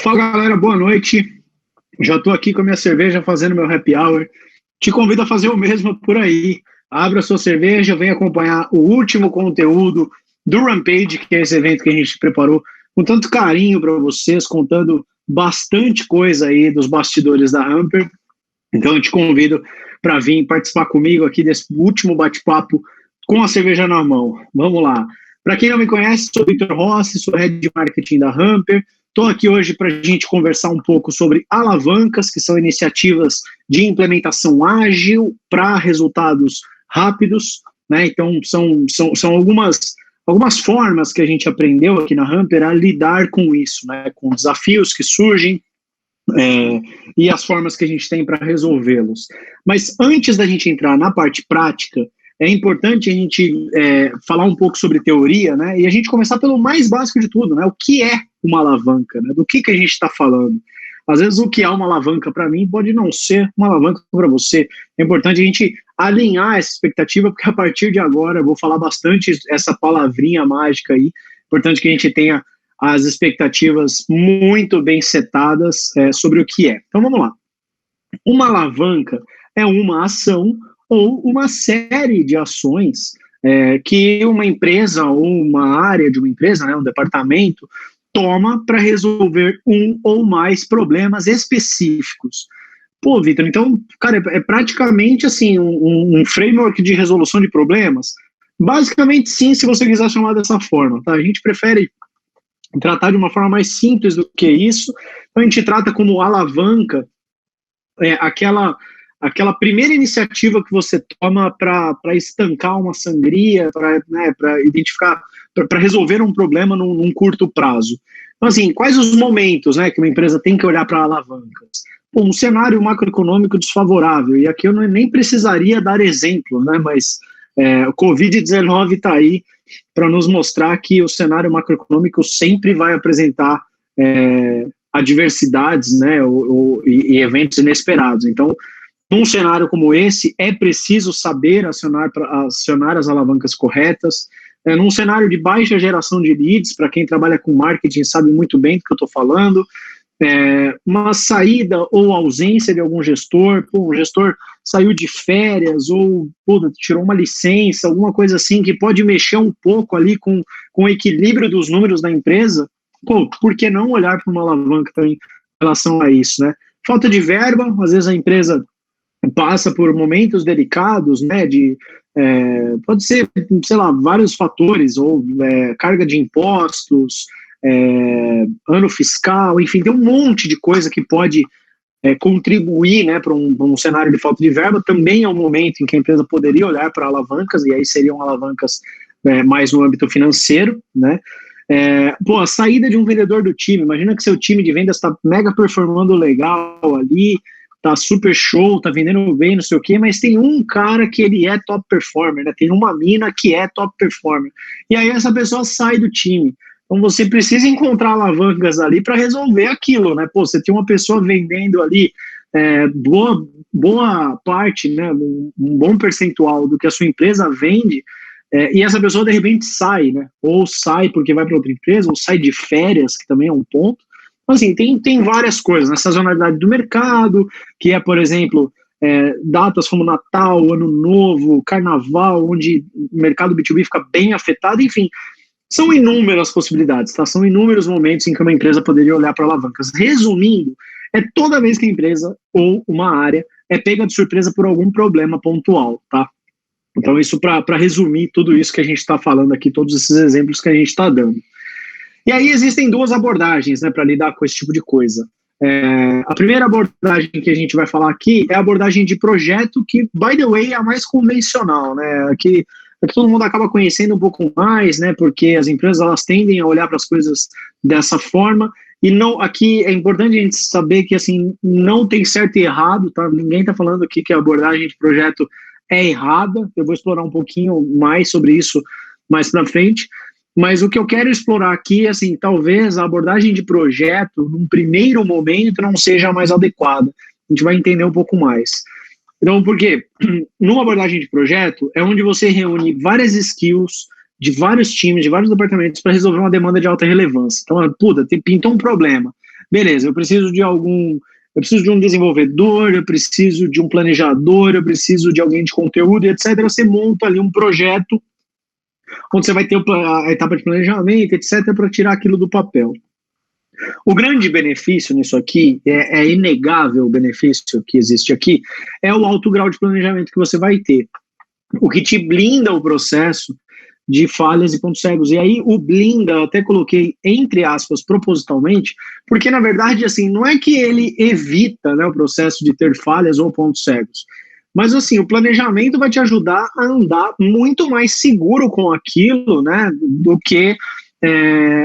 Fala galera, boa noite. Já estou aqui com a minha cerveja fazendo meu happy hour. Te convido a fazer o mesmo por aí. Abra sua cerveja, venha acompanhar o último conteúdo do Rampage, que é esse evento que a gente preparou com tanto carinho para vocês, contando bastante coisa aí dos bastidores da Humper. Então eu te convido para vir participar comigo aqui desse último bate-papo com a cerveja na mão. Vamos lá. Para quem não me conhece, sou Victor Rossi, sou Head de Marketing da Humper. Estou aqui hoje para a gente conversar um pouco sobre alavancas, que são iniciativas de implementação ágil para resultados rápidos, né? Então, são algumas formas que a gente aprendeu aqui na Humper a lidar com isso, né? Com desafios que surgem e as formas que a gente tem para resolvê-los. Mas antes da gente entrar na parte prática, é importante a gente falar um pouco sobre teoria, né? E a gente começar pelo mais básico de tudo, né? O que é uma alavanca, né? Do que a gente está falando? Às vezes o que é uma alavanca para mim pode não ser uma alavanca para você. É importante a gente alinhar essa expectativa, porque a partir de agora eu vou falar bastante essa palavrinha mágica aí. É importante que a gente tenha as expectativas muito bem setadas sobre o que é. Então vamos lá. Uma alavanca é uma ação ou uma série de ações que uma empresa ou uma área de uma empresa, né, um departamento, toma para resolver um ou mais problemas específicos. Pô, Vitor, então, cara, é praticamente assim um framework de resolução de problemas? Basicamente sim, se você quiser chamar dessa forma, tá? A gente prefere tratar de uma forma mais simples do que isso. Então a gente trata como alavanca aquela primeira iniciativa que você toma para estancar uma sangria, para identificar, para resolver um problema num curto prazo. Então, assim, quais os momentos, né, que uma empresa tem que olhar para alavancas? Um cenário macroeconômico desfavorável, e aqui eu nem precisaria dar exemplo, né, mas o Covid-19 está aí para nos mostrar que o cenário macroeconômico sempre vai apresentar adversidades, né, e eventos inesperados. Então, num cenário como esse, é preciso saber acionar as alavancas corretas. Num cenário de baixa geração de leads, para quem trabalha com marketing sabe muito bem do que eu estou falando, uma saída ou ausência de algum gestor, o gestor saiu de férias ou tirou uma licença, alguma coisa assim que pode mexer um pouco ali com o equilíbrio dos números da empresa, por que não olhar para uma alavanca também em relação a isso, né? Falta de verba, às vezes a empresa passa por momentos delicados, né, pode ser, sei lá, vários fatores, ou carga de impostos, ano fiscal, enfim, tem um monte de coisa que pode contribuir, né, para um cenário de falta de verba. Também é um momento em que a empresa poderia olhar para alavancas, e aí seriam alavancas mais no âmbito financeiro, né. A saída de um vendedor do time, imagina que seu time de vendas está mega performando legal ali, tá super show, tá vendendo bem, não sei o quê, mas tem um cara que ele é top performer, né? Tem uma mina que é top performer. E aí essa pessoa sai do time. Então você precisa encontrar alavancas ali para resolver aquilo, né? Você tem uma pessoa vendendo ali boa parte, né? Um bom percentual do que a sua empresa vende, e essa pessoa de repente sai, né? Ou sai porque vai para outra empresa, ou sai de férias, que também é um ponto. Então, assim, tem várias coisas, né? Sazonalidade do mercado, que é, por exemplo, datas como Natal, Ano Novo, Carnaval, onde o mercado B2B fica bem afetado, enfim, são inúmeras possibilidades, tá? São inúmeros momentos em que uma empresa poderia olhar para alavancas. Resumindo, toda vez que a empresa ou uma área é pega de surpresa por algum problema pontual, tá? Então, isso para resumir tudo isso que a gente está falando aqui, todos esses exemplos que a gente está dando. E aí existem duas abordagens, né, para lidar com esse tipo de coisa. A primeira abordagem que a gente vai falar aqui é a abordagem de projeto, que, by the way, é a mais convencional, né, que todo mundo acaba conhecendo um pouco mais, né, porque as empresas elas tendem a olhar para as coisas dessa forma, e não, aqui é importante a gente saber que assim, não tem certo e errado, tá? Ninguém está falando aqui que a abordagem de projeto é errada, eu vou explorar um pouquinho mais sobre isso mais para frente. Mas o que eu quero explorar aqui, assim, talvez a abordagem de projeto, num primeiro momento, não seja a mais adequada. A gente vai entender um pouco mais. Então, por quê? Numa abordagem de projeto, é onde você reúne várias skills de vários times, de vários departamentos, para resolver uma demanda de alta relevância. Então, pintou um problema. beleza, eu preciso de um desenvolvedor, eu preciso de um planejador, eu preciso de alguém de conteúdo, etc. Você monta ali um projeto onde você vai ter a etapa de planejamento, etc., para tirar aquilo do papel. O grande benefício nisso aqui, é inegável o benefício que existe aqui, é o alto grau de planejamento que você vai ter, o que te blinda o processo de falhas e pontos cegos. E aí o blinda, eu até coloquei entre aspas propositalmente, porque na verdade assim, não é que ele evita, né, o processo de ter falhas ou pontos cegos, mas assim, o planejamento vai te ajudar a andar muito mais seguro com aquilo, né, do que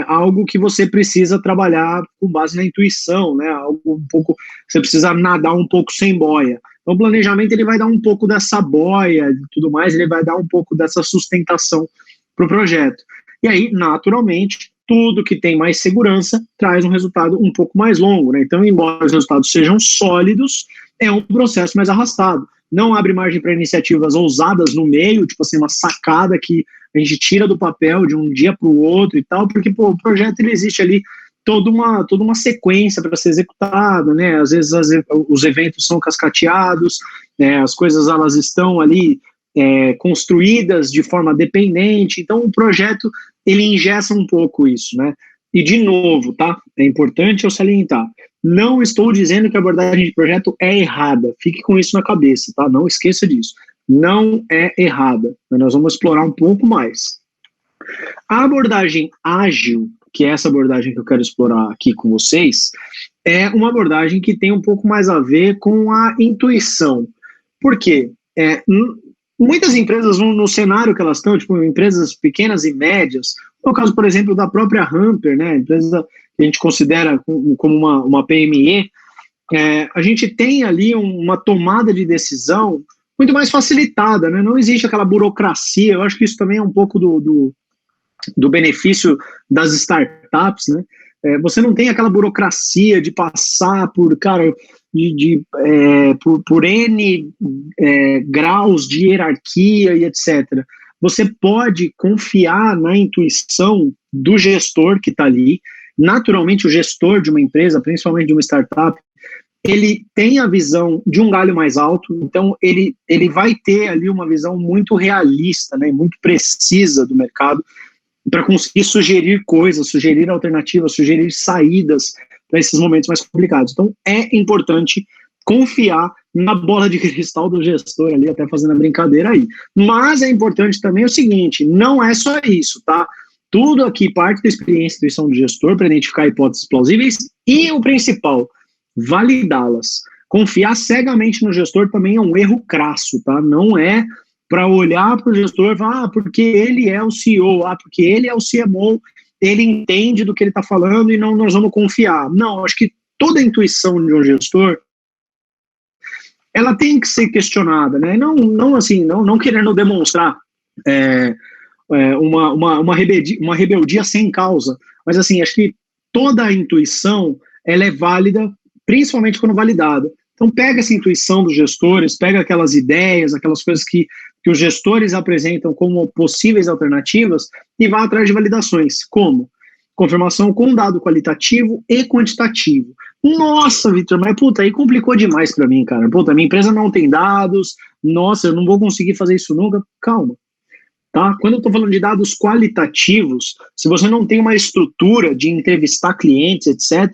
algo que você precisa trabalhar com base na intuição, né, algo um pouco, você precisa nadar um pouco sem boia. Então o planejamento ele vai dar um pouco dessa boia e tudo mais, ele vai dar um pouco dessa sustentação para o projeto. E aí, naturalmente, tudo que tem mais segurança traz um resultado um pouco mais longo, né? Então, embora os resultados sejam sólidos, é um processo mais arrastado. Não abre margem para iniciativas ousadas no meio, tipo assim, uma sacada que a gente tira do papel de um dia para o outro e tal, porque pô, o projeto ele existe ali toda uma sequência para ser executada, né? Às vezes os eventos são cascateados, as coisas elas estão ali construídas de forma dependente, então o projeto ele engessa um pouco isso, né? E de novo, tá? É importante eu salientar, não estou dizendo que a abordagem de projeto é errada, fique com isso na cabeça, tá? Não esqueça disso, não é errada, mas nós vamos explorar um pouco mais. A abordagem ágil, que é essa abordagem que eu quero explorar aqui com vocês, é uma abordagem que tem um pouco mais a ver com a intuição. Por quê? Muitas empresas, no cenário que elas estão, tipo empresas pequenas e médias, no caso, por exemplo, da própria Hamper, né, empresa que a gente considera como uma PME, a gente tem ali uma tomada de decisão muito mais facilitada, né, não existe aquela burocracia, eu acho que isso também é um pouco do benefício das startups, né, você não tem aquela burocracia de passar por, cara, por N graus de hierarquia e etc. Você pode confiar na intuição do gestor que está ali. Naturalmente, o gestor de uma empresa, principalmente de uma startup, ele tem a visão de um galho mais alto, então ele vai ter ali uma visão muito realista, né, muito precisa do mercado, para conseguir sugerir coisas, sugerir alternativas, sugerir saídas para esses momentos mais complicados. Então, é importante confiar na bola de cristal do gestor ali, até fazendo a brincadeira aí. Mas é importante também o seguinte, não é só isso, tá? Tudo aqui parte da experiência e intuição do gestor para identificar hipóteses plausíveis e o principal, validá-las. Confiar cegamente no gestor também é um erro crasso, tá? Não é para olhar para o gestor e falar, porque ele é o CEO, porque ele é o CMO, ele entende do que ele está falando e não nós vamos confiar. Não, acho que toda a intuição de um gestor, ela tem que ser questionada, né? Não assim, não querendo demonstrar uma rebeldia sem causa, mas assim, acho que toda a intuição, ela é válida, principalmente quando validada. Então pega essa intuição dos gestores, pega aquelas ideias, aquelas coisas que os gestores apresentam como possíveis alternativas e vá atrás de validações. Como? Confirmação com dado qualitativo e quantitativo. Nossa, Victor, mas puta, aí complicou demais para mim, cara. Puta, minha empresa não tem dados, nossa, eu não vou conseguir fazer isso nunca. Calma, tá? Quando eu tô falando de dados qualitativos, se você não tem uma estrutura de entrevistar clientes, etc.,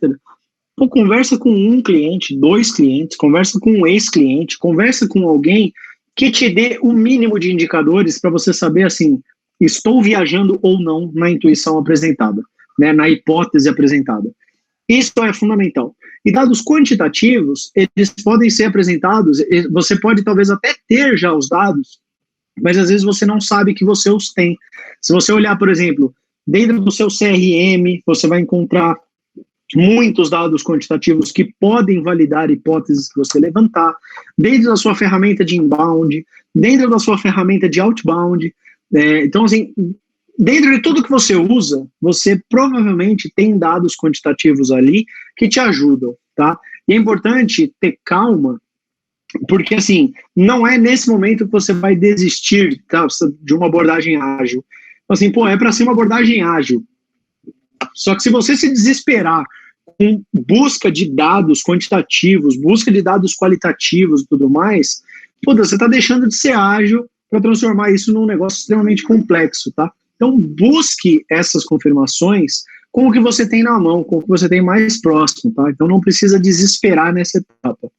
pô, conversa com um cliente, 2 clientes, conversa com um ex-cliente, conversa com alguém que te dê o mínimo de indicadores para você saber, assim, estou viajando ou não na intuição apresentada, né, na hipótese apresentada. Isso é fundamental. E dados quantitativos, eles podem ser apresentados, você pode talvez até ter já os dados, mas às vezes você não sabe que você os tem. Se você olhar, por exemplo, dentro do seu CRM, você vai encontrar muitos dados quantitativos que podem validar hipóteses que você levantar, dentro da sua ferramenta de inbound, dentro da sua ferramenta de outbound. Então, assim, dentro de tudo que você usa, você provavelmente tem dados quantitativos ali que te ajudam, tá? E é importante ter calma, porque, assim, não é nesse momento que você vai desistir, tá, de uma abordagem ágil. Assim, pô, é para ser uma abordagem ágil. Só que se você se desesperar com busca de dados quantitativos, busca de dados qualitativos e tudo mais, você está deixando de ser ágil para transformar isso num negócio extremamente complexo, tá? Então, busque essas confirmações com o que você tem na mão, com o que você tem mais próximo, tá? Então, não precisa desesperar nessa etapa.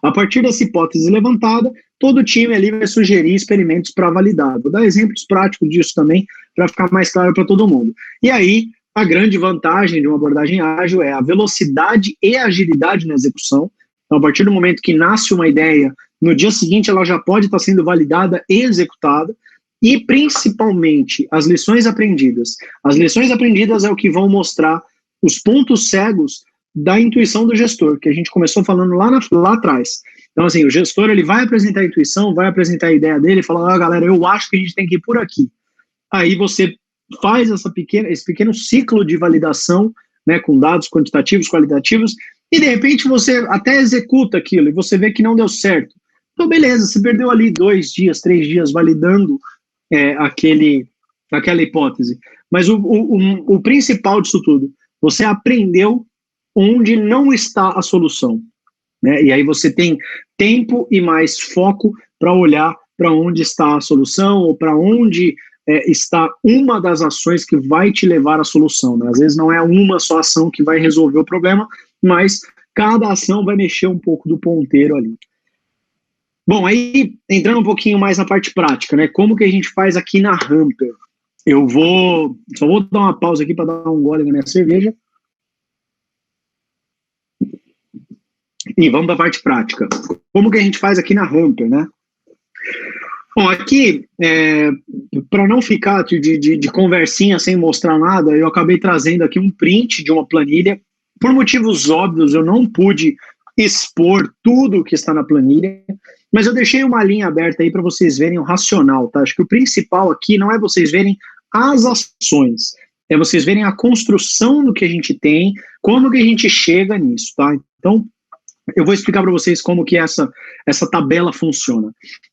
A partir dessa hipótese levantada, todo time ali vai sugerir experimentos para validar. Vou dar exemplos práticos disso também, para ficar mais claro para todo mundo. E aí, a grande vantagem de uma abordagem ágil é a velocidade e a agilidade na execução. Então, a partir do momento que nasce uma ideia, no dia seguinte ela já pode estar sendo validada e executada. E, principalmente, as lições aprendidas. As lições aprendidas é o que vão mostrar os pontos cegos da intuição do gestor, que a gente começou falando lá atrás. Então, assim, o gestor ele vai apresentar a intuição, vai apresentar a ideia dele, fala, galera, eu acho que a gente tem que ir por aqui. Aí você faz esse pequeno ciclo de validação, né, com dados quantitativos, qualitativos, e de repente você até executa aquilo, e você vê que não deu certo. Então, beleza, você perdeu ali 2 dias, 3 dias validando aquela hipótese. Mas o principal disso tudo, você aprendeu onde não está a solução, né? E aí você tem tempo e mais foco para olhar para onde está a solução ou para onde está uma das ações que vai te levar à solução, né? Às vezes não é uma só ação que vai resolver o problema, mas cada ação vai mexer um pouco do ponteiro ali. Bom, aí entrando um pouquinho mais na parte prática, né? Como que a gente faz aqui na Hamper? Só vou dar uma pausa aqui para dar um gole na minha cerveja. E vamos para a parte prática. Como que a gente faz aqui na Hamper, né? Bom, aqui, para não ficar de conversinha sem mostrar nada, eu acabei trazendo aqui um print de uma planilha. Por motivos óbvios, eu não pude expor tudo o que está na planilha, mas eu deixei uma linha aberta aí para vocês verem o racional, tá? Acho que o principal aqui não é vocês verem as ações, é vocês verem a construção do que a gente tem, como que a gente chega nisso, tá? Então, eu vou explicar para vocês como que essa tabela funciona.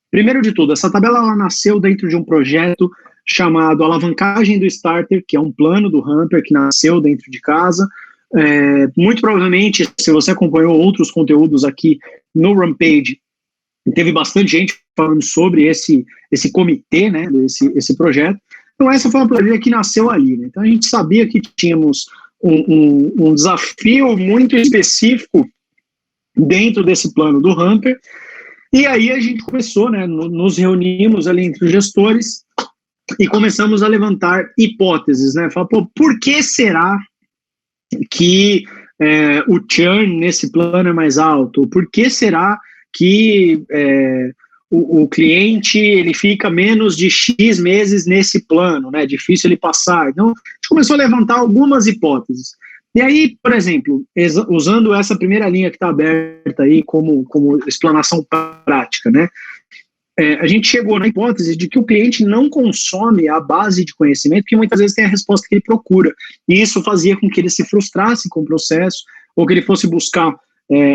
Primeiro de tudo, essa tabela ela nasceu dentro de um projeto chamado Alavancagem do Starter, que é um plano do Hamper que nasceu dentro de casa. Muito provavelmente, se você acompanhou outros conteúdos aqui no Rampage, teve bastante gente falando sobre esse comitê, né, esse projeto. Então essa foi uma planilha que nasceu ali, né? Então a gente sabia que tínhamos um desafio muito específico dentro desse plano do Hamper, e aí a gente começou, né, nos reunimos ali entre os gestores e começamos a levantar hipóteses, né, falar, por que será que o churn nesse plano é mais alto? Por que será que o cliente ele fica menos de X meses nesse plano, né? Difícil ele passar. Então, a gente começou a levantar algumas hipóteses. E aí, por exemplo, usando essa primeira linha que está aberta aí como explanação prática, né? A gente chegou na hipótese de que o cliente não consome a base de conhecimento, que muitas vezes tem a resposta que ele procura. E isso fazia com que ele se frustrasse com o processo, ou que ele fosse buscar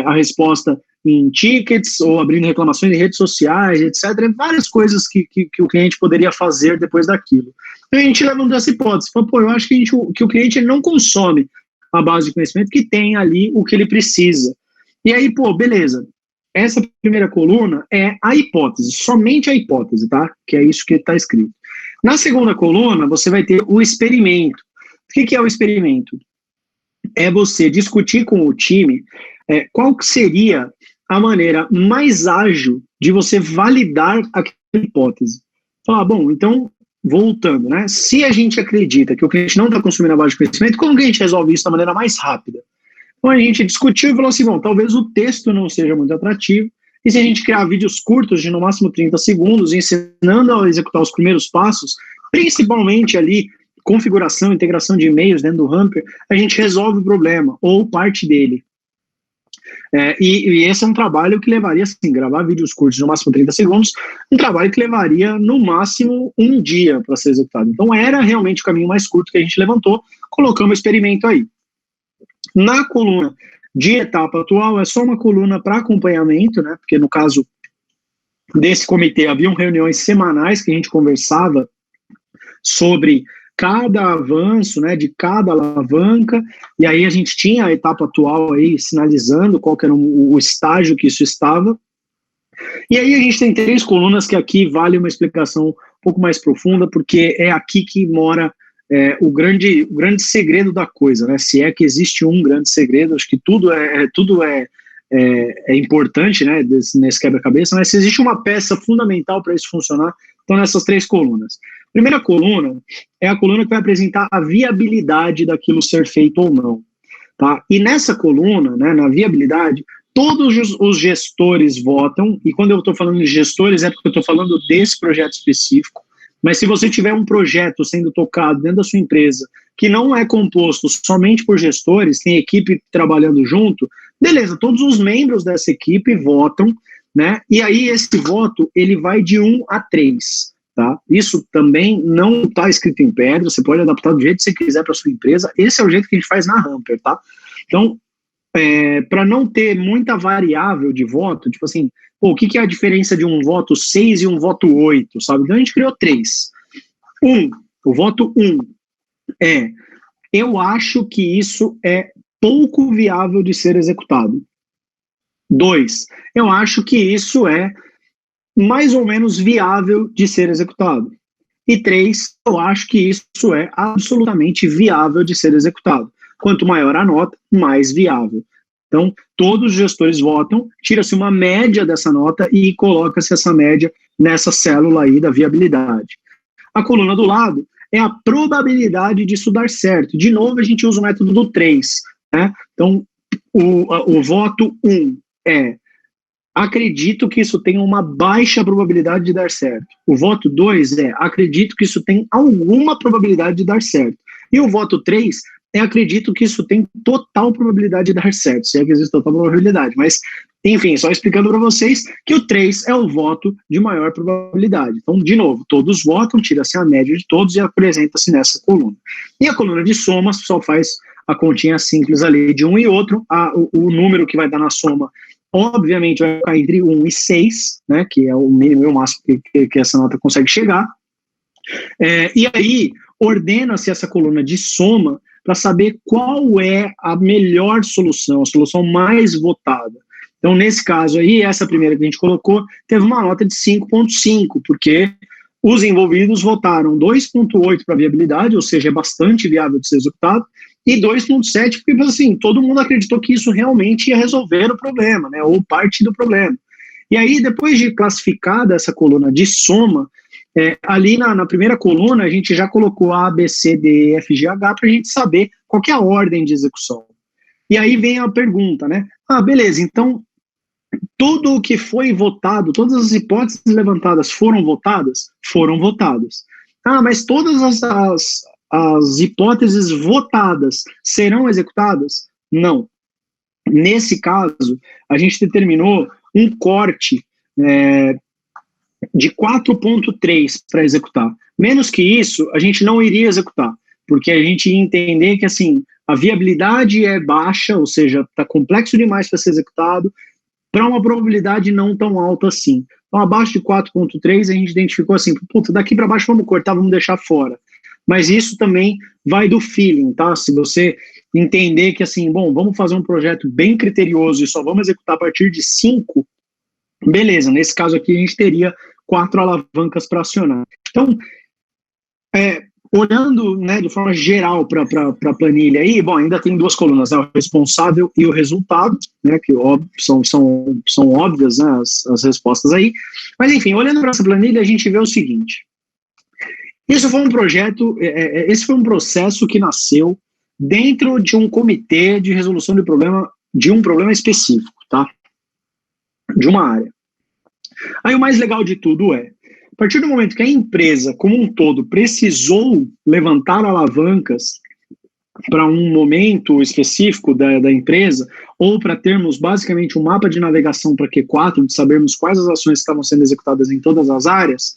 a resposta em tickets, ou abrindo reclamações em redes sociais, etc. Várias coisas que o cliente poderia fazer depois daquilo. Então a gente levantou essa hipótese. Falou, eu acho que o cliente ele não consome a base de conhecimento, que tem ali o que ele precisa. E aí, beleza. Essa primeira coluna é a hipótese, somente a hipótese, tá? Que é isso que está escrito. Na segunda coluna, você vai ter o experimento. O que é o experimento? É você discutir com o time qual que seria a maneira mais ágil de você validar aquela hipótese. Falar, então, voltando, né? Se a gente acredita que o cliente não está consumindo a base de conhecimento, como que a gente resolve isso da maneira mais rápida? Então a gente discutiu e falou assim, talvez o texto não seja muito atrativo, e se a gente criar vídeos curtos de no máximo 30 segundos, ensinando a executar os primeiros passos, principalmente ali, configuração, integração de e-mails dentro do Hamper, a gente resolve o problema, ou parte dele. E esse é um trabalho que levaria, assim, gravar vídeos curtos de no máximo 30 segundos, um trabalho que levaria no máximo 1 dia para ser executado. Então era realmente o caminho mais curto que a gente levantou, colocamos o experimento aí. Na coluna de etapa atual, é só uma coluna para acompanhamento, né? Porque no caso desse comitê, haviam reuniões semanais que a gente conversava sobre cada avanço, né, de cada alavanca, e aí a gente tinha a etapa atual aí sinalizando qual que era o estágio que isso estava. E aí a gente tem 3 colunas que aqui vale uma explicação um pouco mais profunda, porque é aqui que mora o grande segredo da coisa, né? Se é que existe um grande segredo, acho que tudo é importante, né, nesse quebra-cabeça, mas se existe uma peça fundamental para isso funcionar, estão nessas 3 colunas. Primeira coluna é a coluna que vai apresentar a viabilidade daquilo ser feito ou não. Tá? E nessa coluna, né, na viabilidade, todos os gestores votam, e quando eu estou falando de gestores é porque eu estou falando desse projeto específico, mas se você tiver um projeto sendo tocado dentro da sua empresa que não é composto somente por gestores, tem equipe trabalhando junto, beleza, todos os membros dessa equipe votam, né? E aí esse voto, ele vai de 1 a 3, tá? Isso também não está escrito em pedra, você pode adaptar do jeito que você quiser para sua empresa, esse é o jeito que a gente faz na Hamper, tá? Então, para não ter muita variável de voto, tipo assim, o que é a diferença de um voto 6 e um voto 8, sabe? Então a gente criou 3. O voto 1 é, eu acho que isso é pouco viável de ser executado. 2, eu acho que isso é mais ou menos viável de ser executado. E 3, eu acho que isso é absolutamente viável de ser executado. Quanto maior a nota, mais viável. Então, todos os gestores votam, tira-se uma média dessa nota e coloca-se essa média nessa célula aí da viabilidade. A coluna do lado é a probabilidade disso dar certo. De novo, a gente usa o método do 3. Né? Então, o voto 1 é: acredito que isso tem uma baixa probabilidade de dar certo. O voto 2 é: acredito que isso tem alguma probabilidade de dar certo. E o voto 3 é: acredito que isso tem total probabilidade de dar certo. Se é que existe total probabilidade. Mas, enfim, só explicando para vocês que o 3 é o voto de maior probabilidade. Então, de novo, todos votam, tira-se a média de todos e apresenta-se nessa coluna. E a coluna de soma só faz a continha simples ali de um e outro. O número que vai dar na soma, obviamente, vai ficar entre 1 e 6, né, que é o mínimo e o máximo que essa nota consegue chegar. E aí, ordena-se essa coluna de soma para saber qual é a melhor solução, a solução mais votada. Então, nesse caso aí, essa primeira que a gente colocou, teve uma nota de 5,5, porque os envolvidos votaram 2,8 para viabilidade, ou seja, é bastante viável de ser executado, e 2,7 porque, assim, todo mundo acreditou que isso realmente ia resolver o problema, né, ou parte do problema. E aí, depois de classificada essa coluna de soma, ali na primeira coluna a gente já colocou A, B, C, D, E, F, G, H para a gente saber qual que é a ordem de execução. E aí vem a pergunta, né? Beleza, então tudo o que foi votado, todas as hipóteses levantadas foram votadas? Foram votadas. Mas todas as hipóteses votadas serão executadas? Não. Nesse caso, a gente determinou um corte de 4,3 para executar. Menos que isso, a gente não iria executar, porque a gente ia entender que assim, a viabilidade é baixa, ou seja, está complexo demais para ser executado, para uma probabilidade não tão alta assim. Então, abaixo de 4,3, a gente identificou assim, puta, daqui para baixo vamos cortar, vamos deixar fora. Mas isso também vai do feeling, tá? Se você entender que assim, bom, vamos fazer um projeto bem criterioso e só vamos executar a partir de 5, beleza, nesse caso aqui a gente teria 4 alavancas para acionar. Então, olhando, né, de forma geral para a planilha aí, bom, ainda tem 2 colunas, né, o responsável e o resultado, né, que são óbvias, né, as respostas aí, mas enfim, olhando para essa planilha a gente vê o seguinte: isso foi um projeto, esse foi um processo que nasceu dentro de um comitê de resolução de um problema específico, tá? De uma área. Aí o mais legal de tudo a partir do momento que a empresa, como um todo, precisou levantar alavancas para um momento específico da empresa, ou para termos basicamente um mapa de navegação para Q4, de sabermos quais as ações que estavam sendo executadas em todas as áreas,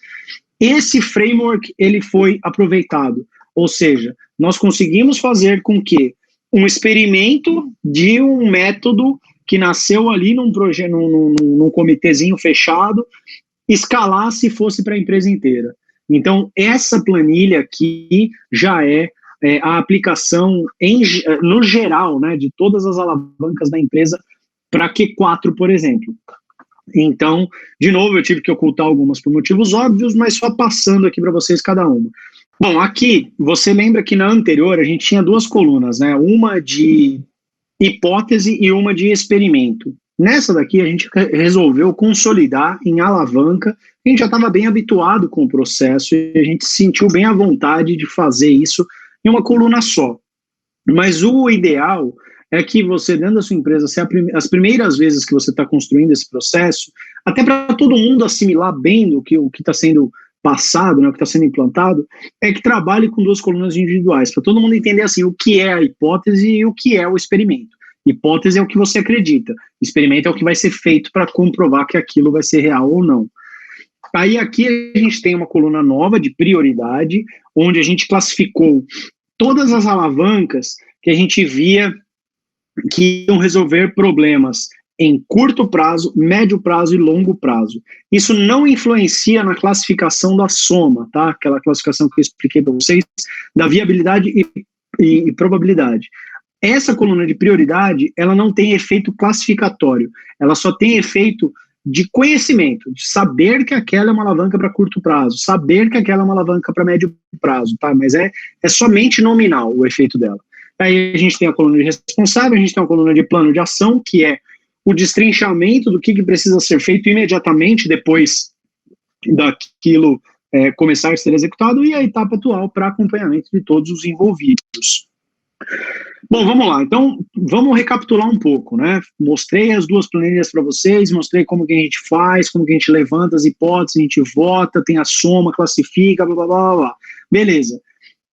esse framework ele foi aproveitado. Ou seja, nós conseguimos fazer com que um experimento de um método que nasceu ali num comitêzinho fechado, escalasse e fosse para a empresa inteira. Então, essa planilha aqui já é a aplicação no geral, né, de todas as alavancas da empresa para Q4, por exemplo. Então, de novo, eu tive que ocultar algumas por motivos óbvios, mas só passando aqui para vocês cada uma. Bom, aqui, você lembra que na anterior a gente tinha duas colunas, né? Uma de hipótese e uma de experimento. Nessa daqui a gente resolveu consolidar em alavanca. A gente já estava bem habituado com o processo e a gente se sentiu bem à vontade de fazer isso em uma coluna só. Mas o ideal é que você, dentro da sua empresa, as primeiras vezes que você está construindo esse processo, até para todo mundo assimilar bem o que está sendo passado, né, o que está sendo implantado, é que trabalhe com duas colunas individuais, para todo mundo entender assim, o que é a hipótese e o que é o experimento. Hipótese é o que você acredita, experimento é o que vai ser feito para comprovar que aquilo vai ser real ou não. Aí aqui a gente tem uma coluna nova de prioridade, onde a gente classificou todas as alavancas que a gente via que iam resolver problemas em curto prazo, médio prazo e longo prazo. Isso não influencia na classificação da soma, tá? Aquela classificação que eu expliquei para vocês, da viabilidade e probabilidade. Essa coluna de prioridade, ela não tem efeito classificatório, ela só tem efeito de conhecimento, de saber que aquela é uma alavanca para curto prazo, saber que aquela é uma alavanca para médio prazo, tá? Mas é somente nominal o efeito dela. Aí a gente tem a coluna de responsável, a gente tem a coluna de plano de ação, que é o destrinchamento do que precisa ser feito imediatamente depois daquilo começar a ser executado, e a etapa atual para acompanhamento de todos os envolvidos. Bom, vamos lá, então vamos recapitular um pouco, né? Mostrei as duas planilhas para vocês, mostrei como que a gente faz, como que a gente levanta as hipóteses, a gente vota, tem a soma, classifica, blá blá blá blá. Beleza.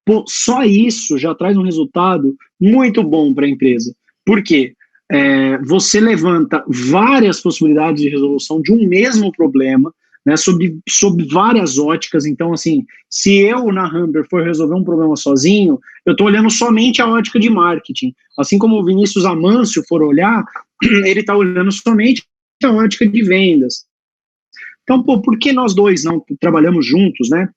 Pô, só isso já traz um resultado muito bom para a empresa. Por quê? Você levanta várias possibilidades de resolução de um mesmo problema, né, sob várias óticas. Então, assim, se eu na Humber for resolver um problema sozinho, eu estou olhando somente a ótica de marketing. Assim como o Vinícius Amâncio for olhar, ele está olhando somente a ótica de vendas. Então, pô, por que nós dois não trabalhamos juntos, né?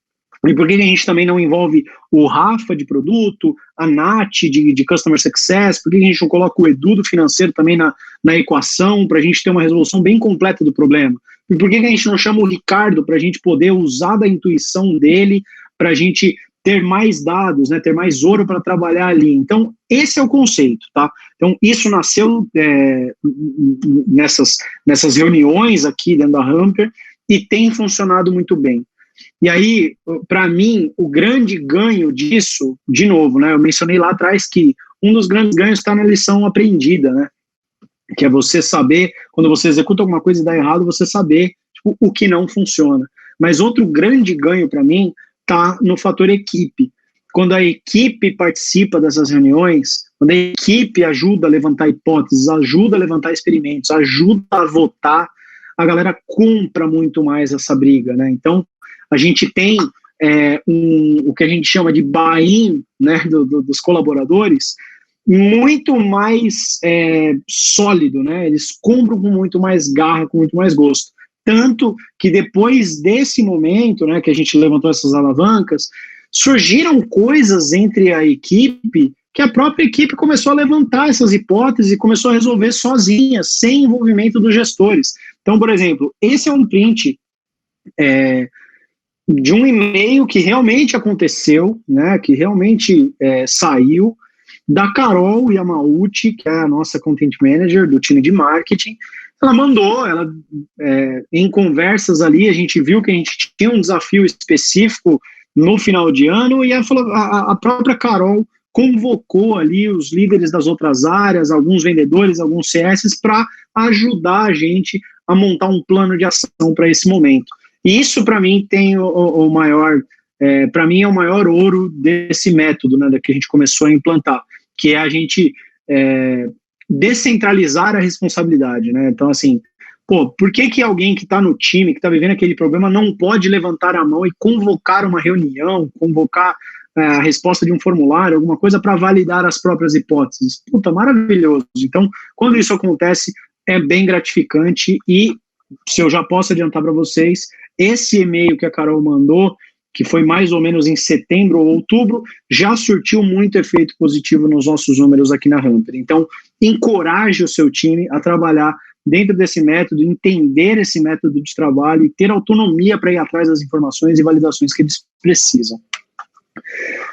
E por que a gente também não envolve o Rafa de produto, a Nath de Customer Success, por que a gente não coloca o Edu do financeiro também na equação, para a gente ter uma resolução bem completa do problema? E por que a gente não chama o Ricardo para a gente poder usar da intuição dele, para a gente ter mais dados, né, ter mais ouro para trabalhar ali? Então, esse é o conceito, tá? Então, isso nasceu nessas reuniões aqui dentro da Humber e tem funcionado muito bem. E aí, para mim, o grande ganho disso, de novo, né, eu mencionei lá atrás que um dos grandes ganhos está na lição aprendida, né, que é você saber, quando você executa alguma coisa e dá errado, você saber tipo, o que não funciona. Mas outro grande ganho para mim está no fator equipe. Quando a equipe participa dessas reuniões, quando a equipe ajuda a levantar hipóteses, ajuda a levantar experimentos, ajuda a votar, a galera compra muito mais essa briga, né? Então, a gente tem o que a gente chama de buy-in, né, dos colaboradores muito mais sólido, né? Eles compram com muito mais garra, com muito mais gosto. Tanto que depois desse momento, né, que a gente levantou essas alavancas, surgiram coisas entre a equipe que a própria equipe começou a levantar essas hipóteses e começou a resolver sozinha, sem envolvimento dos gestores. Então, por exemplo, esse é um print de um e-mail que realmente aconteceu, né, que realmente saiu, da Carol Yamauchi, que é a nossa Content Manager do time de marketing. Ela mandou, em conversas ali, a gente viu que a gente tinha um desafio específico no final de ano, e a própria Carol convocou ali os líderes das outras áreas, alguns vendedores, alguns CS, para ajudar a gente a montar um plano de ação para esse momento. E isso, para mim, tem o maior, para mim, é o maior ouro desse método, né, que a gente começou a implantar, que é a gente descentralizar a responsabilidade, né? Então, assim, pô, por que alguém que está no time, que está vivendo aquele problema, não pode levantar a mão e convocar uma reunião, convocar a resposta de um formulário, alguma coisa para validar as próprias hipóteses? Puta, maravilhoso. Então, quando isso acontece, é bem gratificante. E se eu já posso adiantar para vocês, esse e-mail que a Carol mandou, que foi mais ou menos em setembro ou outubro, já surtiu muito efeito positivo nos nossos números aqui na Hamper. Então, encoraje o seu time a trabalhar dentro desse método, entender esse método de trabalho e ter autonomia para ir atrás das informações e validações que eles precisam.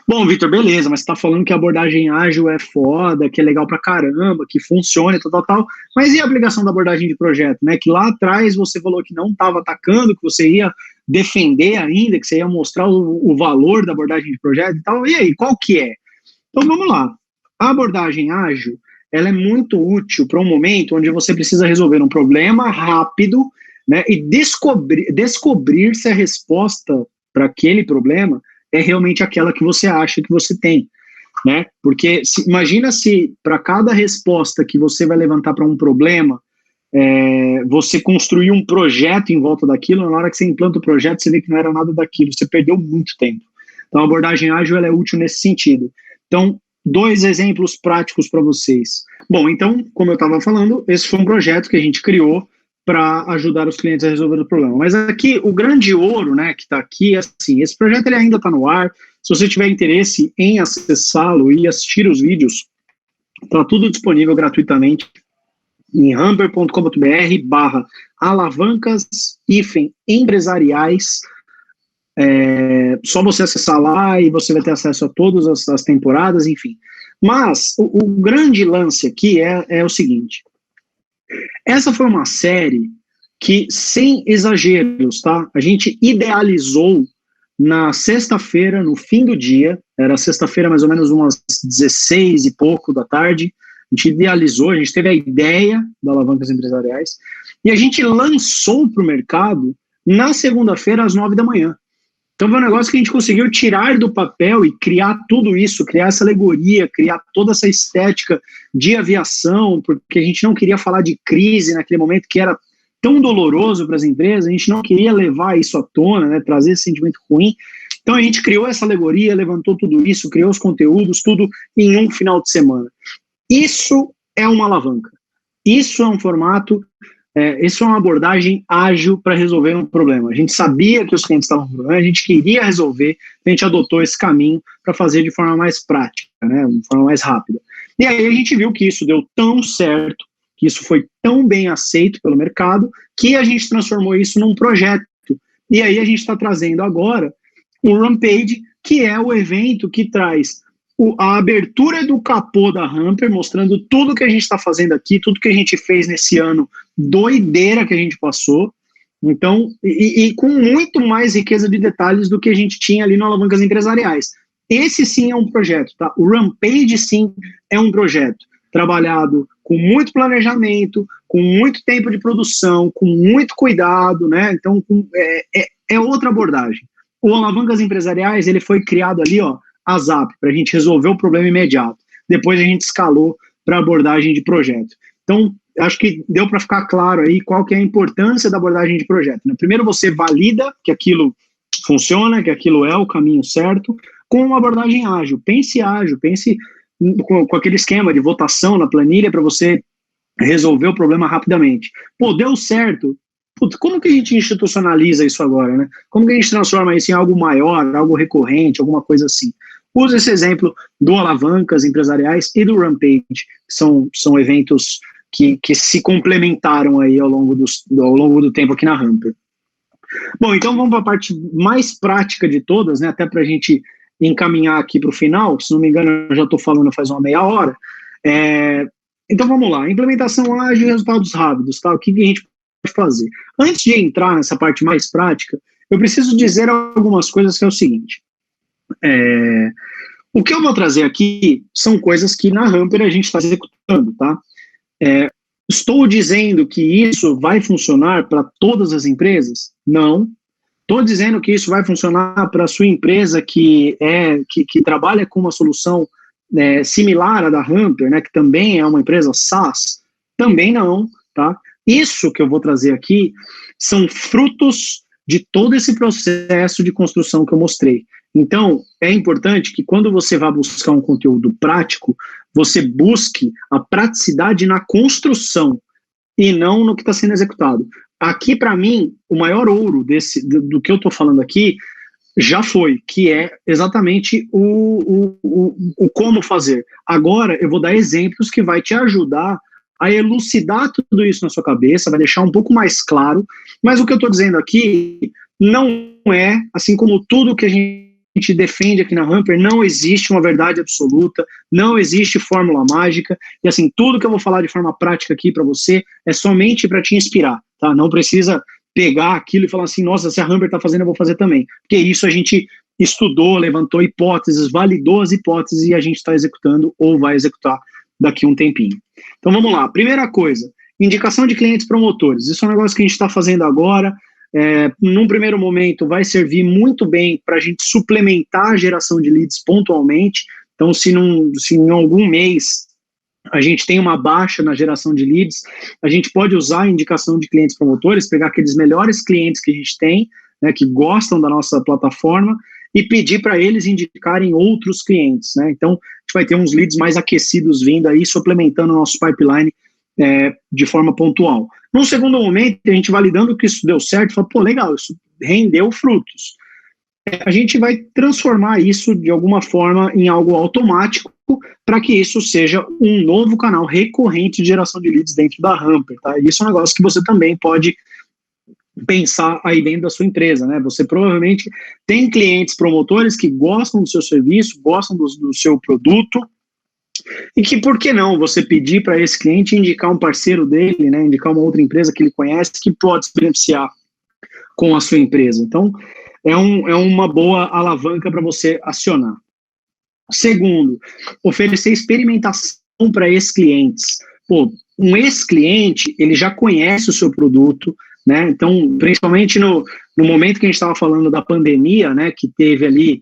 Bom, Vitor, beleza, mas você está falando que a abordagem ágil é foda, que é legal pra caramba, que funciona e tal, mas e a aplicação da abordagem de projeto, né? Que lá atrás você falou que não estava atacando, que você ia defender ainda, que você ia mostrar o valor da abordagem de projeto e tal, e aí, qual que é? Então vamos lá, a abordagem ágil, ela é muito útil para um momento onde você precisa resolver um problema rápido, né, e descobrir se a resposta para aquele problema é realmente aquela que você acha que você tem, né? Porque imagina se para cada resposta que você vai levantar para um problema, você construir um projeto em volta daquilo, na hora que você implanta o projeto, você vê que não era nada daquilo, você perdeu muito tempo. Então, a abordagem ágil ela é útil nesse sentido. Então, 2 exemplos práticos para vocês. Bom, então, como eu estava falando, esse foi um projeto que a gente criou para ajudar os clientes a resolver o problema. Mas aqui, o grande ouro, né, que está aqui, é assim, esse projeto ele ainda está no ar. Se você tiver interesse em acessá-lo e assistir os vídeos, está tudo disponível gratuitamente em hamper.com.br/alavancas-empresariais. Só você acessar lá e você vai ter acesso a todas as temporadas, enfim. Mas o grande lance aqui é o seguinte: essa foi uma série que, sem exageros, tá? A gente idealizou na sexta-feira, no fim do dia, era sexta-feira mais ou menos umas 16 e pouco da tarde, a gente idealizou, a gente teve a ideia da Alavancas Empresariais, e a gente lançou para o mercado na segunda-feira às 9 da manhã. Então foi um negócio que a gente conseguiu tirar do papel e criar tudo isso, criar essa alegoria, criar toda essa estética de aviação, porque a gente não queria falar de crise naquele momento que era tão doloroso para as empresas, a gente não queria levar isso à tona, né, trazer esse sentimento ruim. Então a gente criou essa alegoria, levantou tudo isso, criou os conteúdos, tudo em um final de semana. Isso é uma alavanca. Isso é um formato... isso é uma abordagem ágil para resolver um problema. A gente sabia que os clientes estavam com problema, a gente queria resolver, a gente adotou esse caminho para fazer de forma mais prática, né, de forma mais rápida. E aí a gente viu que isso deu tão certo, que isso foi tão bem aceito pelo mercado, que a gente transformou isso num projeto. E aí a gente está trazendo agora o Rampage, que é o evento que traz a abertura do capô da Hamper, mostrando tudo que a gente está fazendo aqui, tudo que a gente fez nesse ano, doideira que a gente passou, então, e com muito mais riqueza de detalhes do que a gente tinha ali no Alavancas Empresariais. Esse sim é um projeto, tá? O Rampage sim é um projeto, trabalhado com muito planejamento, com muito tempo de produção, com muito cuidado, né? Então, é outra abordagem. O Alavancas Empresariais, ele foi criado ali, ó, a ZAP, para a gente resolver o problema imediato. Depois a gente escalou para abordagem de projeto. Então, acho que deu para ficar claro aí qual que é a importância da abordagem de projeto, né? Primeiro você valida que aquilo funciona, que aquilo é o caminho certo, com uma abordagem ágil, pense com aquele esquema de votação na planilha para você resolver o problema rapidamente. Pô, deu certo. Putz, como que a gente institucionaliza isso agora, né? Como que a gente transforma isso em algo maior, algo recorrente, alguma coisa assim? Usa esse exemplo do Alavancas Empresariais e do Rampage, que são eventos que se complementaram aí ao longo do tempo aqui na Hamper. Bom, então vamos para a parte mais prática de todas, né? Até para a gente encaminhar aqui para o final, se não me engano eu já estou falando faz uma meia hora. Então vamos lá, implementação ágil e resultados rápidos, tá? O que a gente pode fazer? Antes de entrar nessa parte mais prática, eu preciso dizer algumas coisas, que é o seguinte. O que eu vou trazer aqui são coisas que na Hamper a gente está executando, tá? Estou dizendo que isso vai funcionar para todas as empresas? Não. Estou dizendo que isso vai funcionar para a sua empresa que trabalha com uma solução similar à da Hamper, né, que também é uma empresa SaaS? Também não, tá? Isso que eu vou trazer aqui são frutos de todo esse processo de construção que eu mostrei. Então, é importante que quando você vai buscar um conteúdo prático, você busque a praticidade na construção e não no que está sendo executado. Aqui, para mim, o maior ouro do que eu estou falando aqui Já foi, que é exatamente o como fazer. Agora eu vou dar exemplos que vai te ajudar a elucidar tudo isso na sua cabeça, vai deixar um pouco mais claro, mas o que eu estou dizendo aqui não é, assim como tudo que a gente defende aqui na Hamper, não existe uma verdade absoluta, não existe fórmula mágica, e assim, tudo que eu vou falar de forma prática aqui para você é somente para te inspirar, tá? Não precisa pegar aquilo e falar assim, nossa, se a Hamper está fazendo, eu vou fazer também. Porque isso a gente estudou, levantou hipóteses, validou as hipóteses e a gente está executando ou vai executar daqui a um tempinho. Então vamos lá. Primeira coisa, indicação de clientes promotores. Isso é um negócio que a gente está fazendo agora. Num primeiro momento vai servir muito bem para a gente suplementar a geração de leads pontualmente. Então se em algum mês a gente tem uma baixa na geração de leads, a gente pode usar a indicação de clientes promotores, pegar aqueles melhores clientes que a gente tem, né, que gostam da nossa plataforma, e pedir para eles indicarem outros clientes, né? Então, a gente vai ter uns leads mais aquecidos vindo aí, suplementando o nosso pipeline de forma pontual. Num segundo momento, a gente validando que isso deu certo, fala, pô, legal, isso rendeu frutos. A gente vai transformar isso de alguma forma em algo automático para que isso seja um novo canal recorrente de geração de leads dentro da Hamper, tá? Isso é um negócio que você também pode pensar aí dentro da sua empresa, né? Você provavelmente tem clientes promotores que gostam do seu serviço, gostam do seu produto, e que, por que não, você pedir para esse cliente indicar um parceiro dele, né? Indicar uma outra empresa que ele conhece que pode se beneficiar com a sua empresa. Então, é uma boa alavanca para você acionar. Segundo, oferecer experimentação para ex-clientes. Pô, um ex-cliente, ele já conhece o seu produto, né? Então, principalmente no momento que a gente estava falando da pandemia, né, que teve ali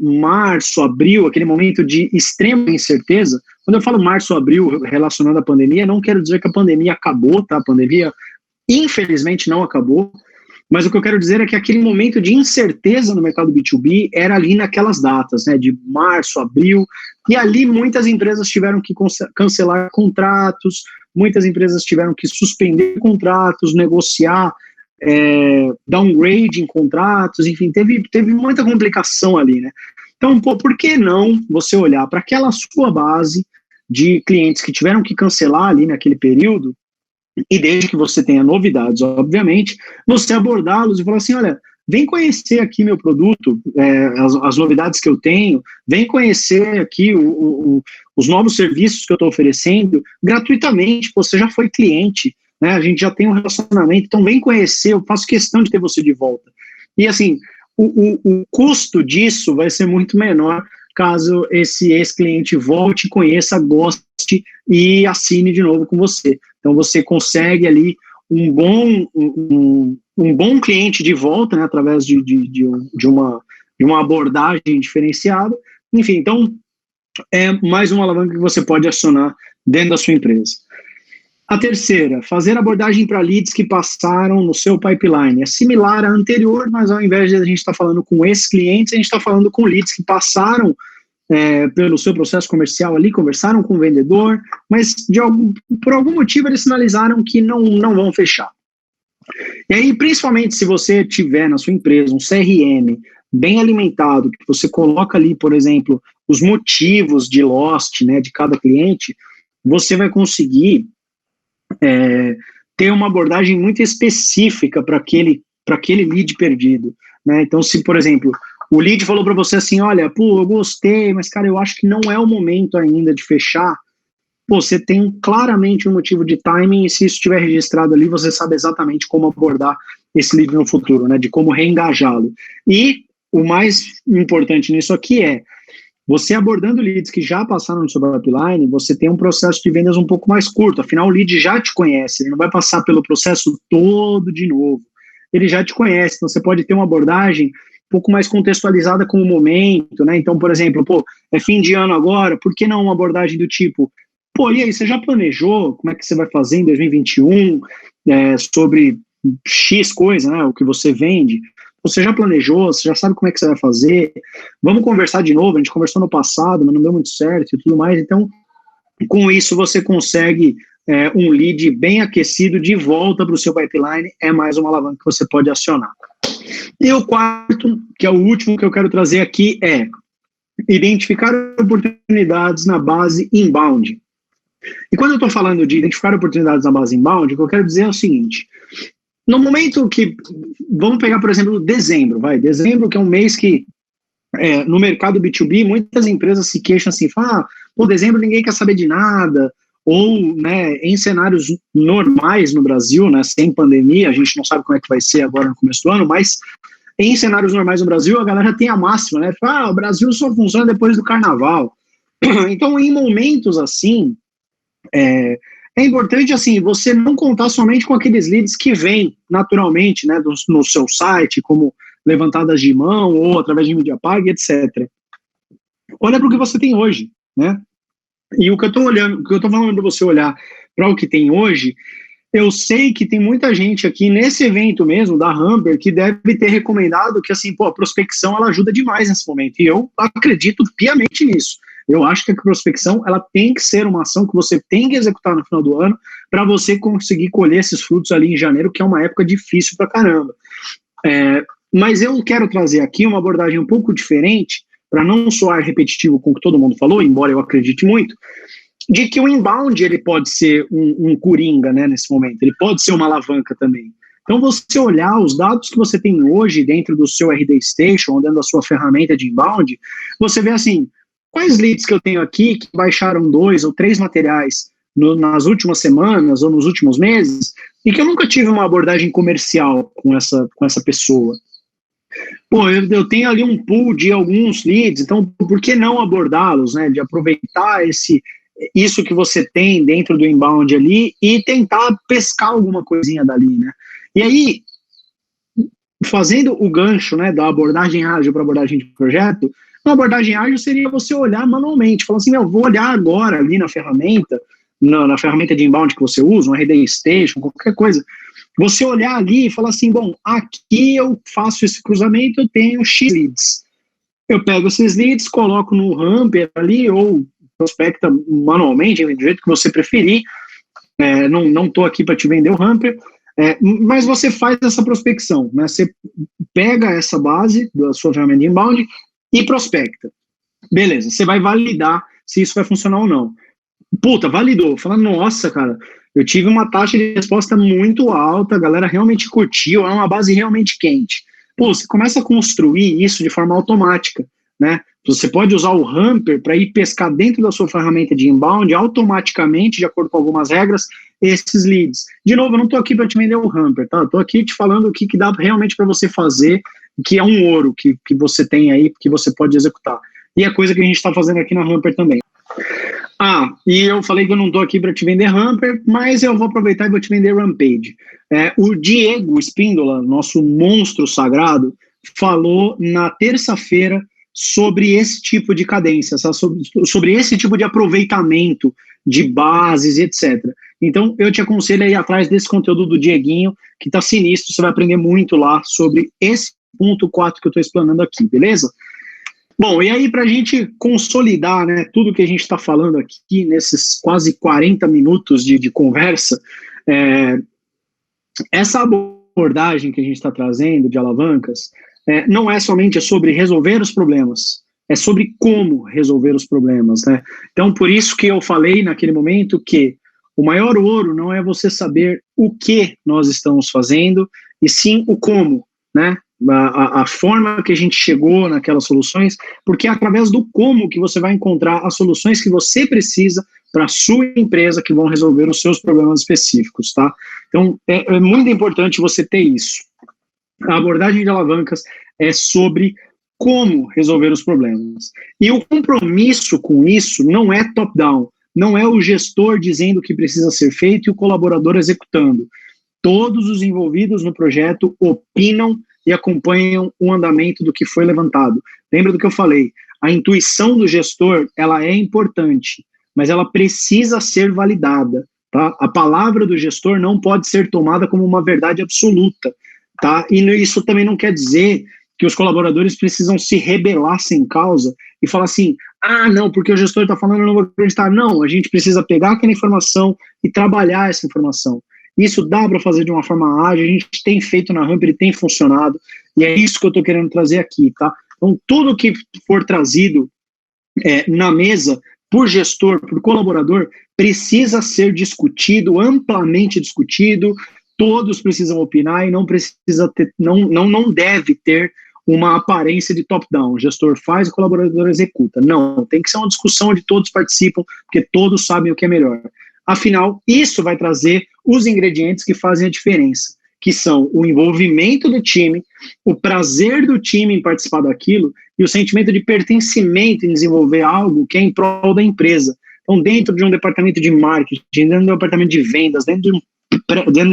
março, abril, aquele momento de extrema incerteza. Quando eu falo março, abril, relacionando à pandemia, não quero dizer que a pandemia acabou, tá? A pandemia, infelizmente, não acabou. Mas o que eu quero dizer é que aquele momento de incerteza no mercado B2B era ali naquelas datas, né, de março, abril, e ali muitas empresas tiveram que cancelar contratos, muitas empresas tiveram que suspender contratos, negociar downgrade em contratos, enfim, teve muita complicação ali, né? Então, pô, por que não você olhar para aquela sua base de clientes que tiveram que cancelar ali naquele período, e desde que você tenha novidades, obviamente, você abordá-los e falar assim, olha, vem conhecer aqui meu produto, as novidades que eu tenho, vem conhecer aqui os novos serviços que eu estou oferecendo gratuitamente, você já foi cliente, né, a gente já tem um relacionamento, então vem conhecer, eu faço questão de ter você de volta. E assim, o custo disso vai ser muito menor caso esse ex-cliente volte, conheça, goste e assine de novo com você. Então você consegue ali um bom cliente de volta, né, através de uma abordagem diferenciada. Enfim, então é mais uma alavanca que você pode acionar dentro da sua empresa. A terceira, fazer abordagem para leads que passaram no seu pipeline. É similar à anterior, mas ao invés de a gente estar falando com esses clientes, a gente está falando com leads que passaram pelo seu processo comercial ali, conversaram com o vendedor, mas por algum motivo eles sinalizaram que não vão fechar. E aí, principalmente se você tiver na sua empresa um CRM bem alimentado, que você coloca ali, por exemplo, os motivos de lost, né, de cada cliente, você vai conseguir ter uma abordagem muito específica para aquele lead perdido, né? Então, se, por exemplo, o lead falou para você assim, olha, pô, eu gostei, mas, cara, eu acho que não é o momento ainda de fechar, pô, você tem claramente um motivo de timing, e se isso estiver registrado ali, você sabe exatamente como abordar esse lead no futuro, né, de como reengajá-lo. E o mais importante nisso aqui é, você abordando leads que já passaram no seu pipeline, você tem um processo de vendas um pouco mais curto, afinal o lead já te conhece, ele não vai passar pelo processo todo de novo, ele já te conhece, então você pode ter uma abordagem um pouco mais contextualizada com o momento, né? Então, por exemplo, pô, é fim de ano agora, por que não uma abordagem do tipo, pô, e aí, você já planejou como é que você vai fazer em 2021 sobre X coisa, né, o que você vende? Você já planejou, você já sabe como é que você vai fazer, vamos conversar de novo, a gente conversou no passado, mas não deu muito certo e tudo mais, então, com isso você consegue um lead bem aquecido de volta para o seu pipeline, é mais uma alavanca que você pode acionar. E o quarto, que é o último que eu quero trazer aqui, é identificar oportunidades na base inbound. E quando eu estou falando de identificar oportunidades na base inbound, o que eu quero dizer é o seguinte: no momento que, vamos pegar, por exemplo, dezembro, dezembro, que é um mês que, no mercado B2B, muitas empresas se queixam assim, falam, pô, dezembro ninguém quer saber de nada, ou, né, em cenários normais no Brasil, né, sem pandemia, a gente não sabe como é que vai ser agora no começo do ano, mas em cenários normais no Brasil, a galera tem a máxima, né, fala, o Brasil só funciona depois do carnaval. Então, em momentos assim, é importante, assim, você não contar somente com aqueles leads que vêm naturalmente, né, no seu site, como levantadas de mão ou através de mídia paga, etc. Olha para o que você tem hoje, né? E o que eu estou olhando, o que eu estou falando para você olhar para o que tem hoje, eu sei que tem muita gente aqui nesse evento mesmo, da Humber, que deve ter recomendado que, assim, pô, a prospecção, ela ajuda demais nesse momento, e eu acredito piamente nisso. Eu acho que a prospecção, ela tem que ser uma ação que você tem que executar no final do ano para você conseguir colher esses frutos ali em janeiro, que é uma época difícil pra caramba. Mas eu quero trazer aqui uma abordagem um pouco diferente, para não soar repetitivo com o que todo mundo falou, embora eu acredite muito, de que o inbound ele pode ser um coringa, né, nesse momento, ele pode ser uma alavanca também. Então, você olhar os dados que você tem hoje dentro do seu RD Station, ou dentro da sua ferramenta de inbound, você vê assim, quais leads que eu tenho aqui que baixaram 2 ou 3 materiais nas últimas semanas ou nos últimos meses, e que eu nunca tive uma abordagem comercial com essa pessoa. Pô, eu tenho ali um pool de alguns leads, então por que não abordá-los, né? De aproveitar isso que você tem dentro do inbound ali e tentar pescar alguma coisinha dali, né? E aí, fazendo o gancho, né, da abordagem ágil para abordagem de projeto, uma abordagem ágil seria você olhar manualmente, falar assim, eu vou olhar agora ali na ferramenta, na ferramenta de inbound que você usa, um RD Station, qualquer coisa, você olhar ali e falar assim, bom, aqui eu faço esse cruzamento, eu tenho X leads. Eu pego esses leads, coloco no Humper ali, ou prospecta manualmente, do jeito que você preferir. Não estou aqui para te vender o Humper, mas você faz essa prospecção, né? Você pega essa base da sua ferramenta de inbound e prospecta. Beleza, você vai validar se isso vai funcionar ou não. Puta, validou. Fala, nossa, cara, eu tive uma taxa de resposta muito alta, a galera realmente curtiu, é uma base realmente quente. Pô, você começa a construir isso de forma automática, né? Você pode usar o Humper para ir pescar dentro da sua ferramenta de inbound automaticamente, de acordo com algumas regras, esses leads. De novo, eu não estou aqui para te vender o Humper, tá? Estou aqui te falando o que dá realmente para você fazer, que é um ouro que você tem aí, que você pode executar. E é coisa que a gente está fazendo aqui na Humper também. E eu falei que eu não estou aqui para te vender Humper, mas eu vou aproveitar e vou te vender Rampage. O Diego Espíndola, nosso monstro sagrado, falou na terça-feira sobre esse tipo de cadência, sobre esse tipo de aproveitamento de bases, etc. Então, eu te aconselho a ir atrás desse conteúdo do Dieguinho, que está sinistro, você vai aprender muito lá sobre esse ponto 4 que eu estou explanando aqui, beleza? Bom, e aí para a gente consolidar, né, tudo que a gente está falando aqui nesses quase 40 minutos de conversa, essa abordagem que a gente está trazendo de alavancas não é somente sobre resolver os problemas, é sobre como resolver os problemas, né? Então, por isso que eu falei naquele momento que o maior ouro não é você saber o que nós estamos fazendo, e sim o como, né? A forma que a gente chegou naquelas soluções, porque é através do como que você vai encontrar as soluções que você precisa para a sua empresa que vão resolver os seus problemas específicos, tá? Então, é muito importante você ter isso. A abordagem de alavancas é sobre como resolver os problemas. E o compromisso com isso não é top-down, não é o gestor dizendo o que precisa ser feito e o colaborador executando. Todos os envolvidos no projeto opinam e acompanham o andamento do que foi levantado. Lembra do que eu falei? A intuição do gestor, ela é importante, mas ela precisa ser validada, tá? A palavra do gestor não pode ser tomada como uma verdade absoluta, tá? E isso também não quer dizer que os colaboradores precisam se rebelar sem causa e falar assim, não, porque o gestor está falando, eu não vou acreditar. Não, a gente precisa pegar aquela informação e trabalhar essa informação. Isso dá para fazer de uma forma ágil, a gente tem feito na Humper e tem funcionado, E é isso que eu estou querendo trazer aqui, tá? Então, tudo que for trazido na mesa por gestor, por colaborador, precisa ser discutido, amplamente discutido, todos precisam opinar e não precisa ter, não deve ter uma aparência de top-down. O gestor faz, o colaborador executa. Não, tem que ser uma discussão onde todos participam, porque todos sabem o que é melhor. Afinal, isso vai trazer os ingredientes que fazem a diferença, que são o envolvimento do time, o prazer do time em participar daquilo e o sentimento de pertencimento em desenvolver algo que é em prol da empresa. Então, dentro de um departamento de marketing, dentro de um departamento de vendas, dentro de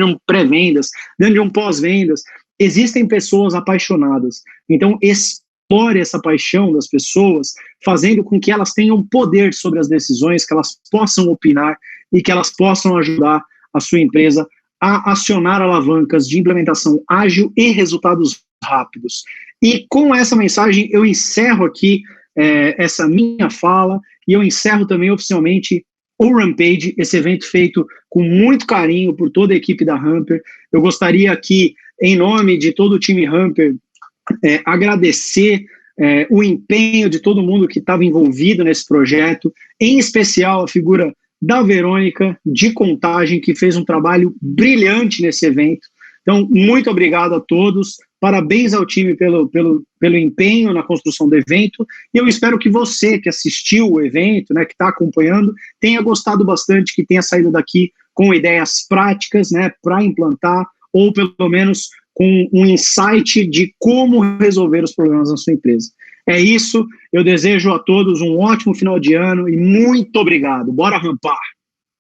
um pré-vendas, dentro de um pós-vendas, existem pessoas apaixonadas. Então, explore essa paixão das pessoas, fazendo com que elas tenham poder sobre as decisões, que elas possam opinar e que elas possam ajudar a sua empresa a acionar alavancas de implementação ágil e resultados rápidos. E com essa mensagem eu encerro aqui essa minha fala e eu encerro também oficialmente o Rampage, esse evento feito com muito carinho por toda a equipe da Humper. Eu gostaria aqui, em nome de todo o time Humper, agradecer o empenho de todo mundo que estava envolvido nesse projeto, em especial a figura da Verônica, de Contagem, que fez um trabalho brilhante nesse evento. Então, muito obrigado a todos, parabéns ao time pelo empenho na construção do evento, e eu espero que você que assistiu o evento, né, que está acompanhando, tenha gostado bastante, que tenha saído daqui com ideias práticas, né, para implantar, ou pelo menos com um insight de como resolver os problemas na sua empresa. É isso, eu desejo a todos um ótimo final de ano e muito obrigado. Bora rampar!